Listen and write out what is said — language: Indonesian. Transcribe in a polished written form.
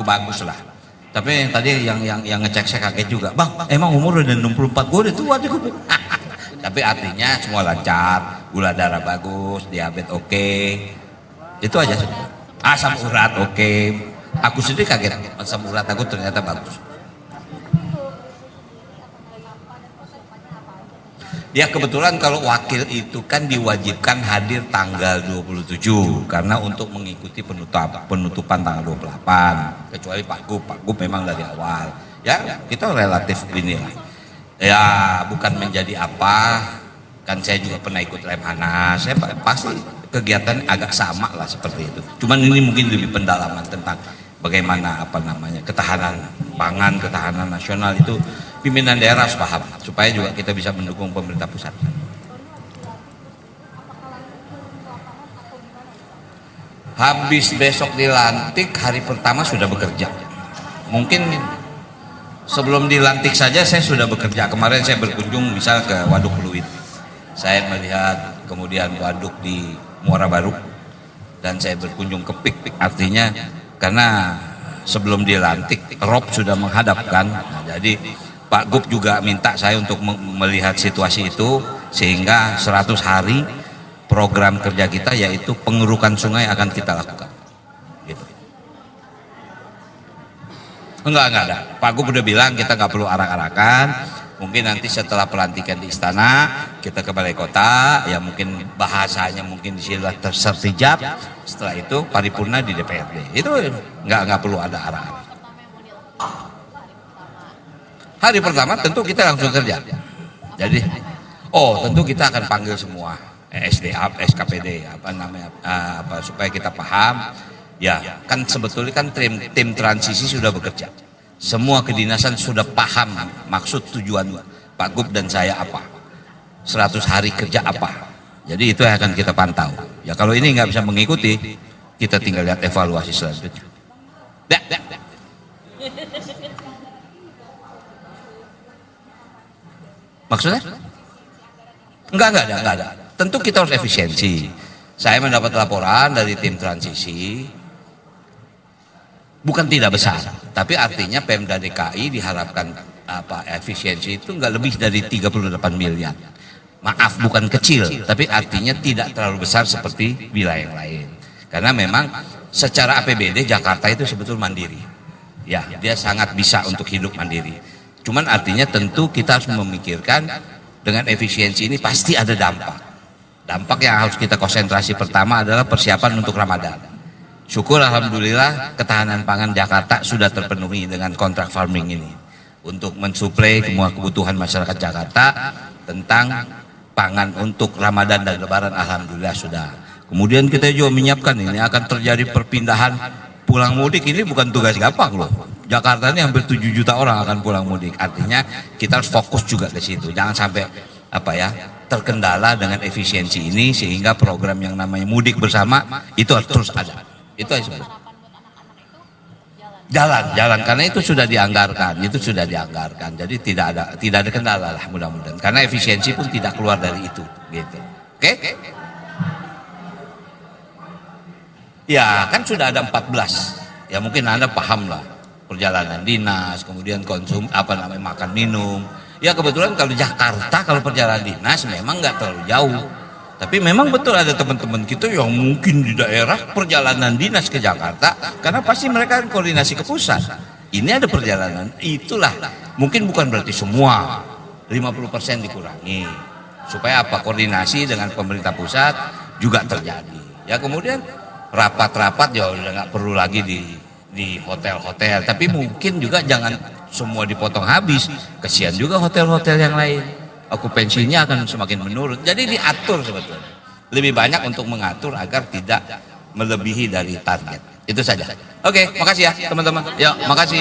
bagus lah. Tapi yang tadi yang ngecek saya kaget juga, bang, emang umur udah 64, gue udah tua juga. Tapi artinya semua lancar, gula darah bagus, diabetes oke, itu aja. Asam urat oke. Aku sendiri kaget, asam urat aku ternyata bagus. Ya kebetulan kalau wakil itu kan diwajibkan hadir tanggal 27 karena untuk mengikuti penutupan tanggal 28, kecuali Pak Gub memang dari awal. Ya kita relatif ini lah. Ya bukan menjadi apa, kan saya juga pernah ikut Lemhanas, saya pasti kegiatan agak sama lah seperti itu. Cuman ini mungkin lebih pendalaman tentang bagaimana ketahanan pangan, ketahanan nasional itu pimpinan daerah harus paham supaya juga kita bisa mendukung pemerintah pusat. Habis besok dilantik, hari pertama sudah bekerja. Mungkin sebelum dilantik saja saya sudah bekerja. Kemarin saya berkunjung misal ke Waduk Pluit. Saya melihat kemudian waduk di Muara Baru dan saya berkunjung ke Pik. Artinya karena sebelum dilantik rob sudah menghadapkan. Nah, jadi Pak Gub juga minta saya untuk melihat situasi itu sehingga 100 hari program kerja kita yaitu pengerukan sungai akan kita lakukan. Gitu. Enggak ada. Pak Gub udah bilang kita nggak perlu arak-arakan. Mungkin nanti setelah pelantikan di istana kita ke balai kota, ya mungkin bahasanya mungkin di sini tersertijab. Setelah itu paripurna di DPRD. Itu nggak perlu ada arak-arakan. Hari pertama tentu kita langsung kerja. Jadi, tentu kita akan panggil semua SDA, SKPD, supaya kita paham. Ya, kan sebetulnya kan tim transisi sudah bekerja. Semua kedinasan sudah paham maksud tujuan Pak Gub dan saya apa. 100 hari kerja apa. Jadi itu yang akan kita pantau. Ya kalau ini nggak bisa mengikuti, kita tinggal lihat evaluasi selanjutnya. Maksudnya? Enggak ada. Tentu kita harus efisiensi. Saya mendapat laporan dari tim transisi, bukan tidak besar, tapi artinya Pemda DKI diharapkan efisiensi itu enggak lebih dari 38 miliar. Maaf, bukan kecil, tapi artinya tidak terlalu besar seperti wilayah yang lain. Karena memang secara APBD Jakarta itu sebetulnya mandiri. Ya, dia sangat bisa untuk hidup mandiri. Cuman artinya tentu kita harus memikirkan dengan efisiensi ini pasti ada dampak. Dampak yang harus kita konsentrasi pertama adalah persiapan untuk Ramadan. Syukur alhamdulillah ketahanan pangan Jakarta sudah terpenuhi dengan kontrak farming ini. Untuk mensuplai semua kebutuhan masyarakat Jakarta tentang pangan untuk Ramadan dan Lebaran alhamdulillah sudah. Kemudian kita juga menyiapkan ini akan terjadi perpindahan pulang mudik, ini bukan tugas gampang loh. Jakarta ini hampir 7 juta orang akan pulang mudik. Artinya kita harus fokus juga ke situ. Jangan sampai terkendala dengan efisiensi ini sehingga program yang namanya mudik bersama itu harus terus ada. Itu aja sebenarnya. Jalan karena itu sudah dianggarkan. Jadi tidak ada kendala lah mudah-mudahan. Karena efisiensi pun tidak keluar dari itu gitu. Oke? Ya, kan sudah ada 14. Ya mungkin Anda paham lah. Perjalanan dinas, kemudian makan minum. Ya kebetulan kalau Jakarta kalau perjalanan dinas memang nggak terlalu jauh. Tapi memang betul ada teman-teman kita yang mungkin di daerah perjalanan dinas ke Jakarta karena pasti mereka koordinasi ke pusat. Ini ada perjalanan, itulah mungkin bukan berarti semua 50% dikurangi supaya koordinasi dengan pemerintah pusat juga terjadi. Ya kemudian rapat-rapat ya udah nggak perlu lagi di hotel-hotel, tapi mungkin juga jangan semua dipotong habis, kesian juga hotel-hotel yang lain, okupansinya akan semakin menurun. Jadi diatur sebetulnya, lebih banyak untuk mengatur agar tidak melebihi dari target. Itu saja. Oke, makasih ya teman-teman. Ya, makasih.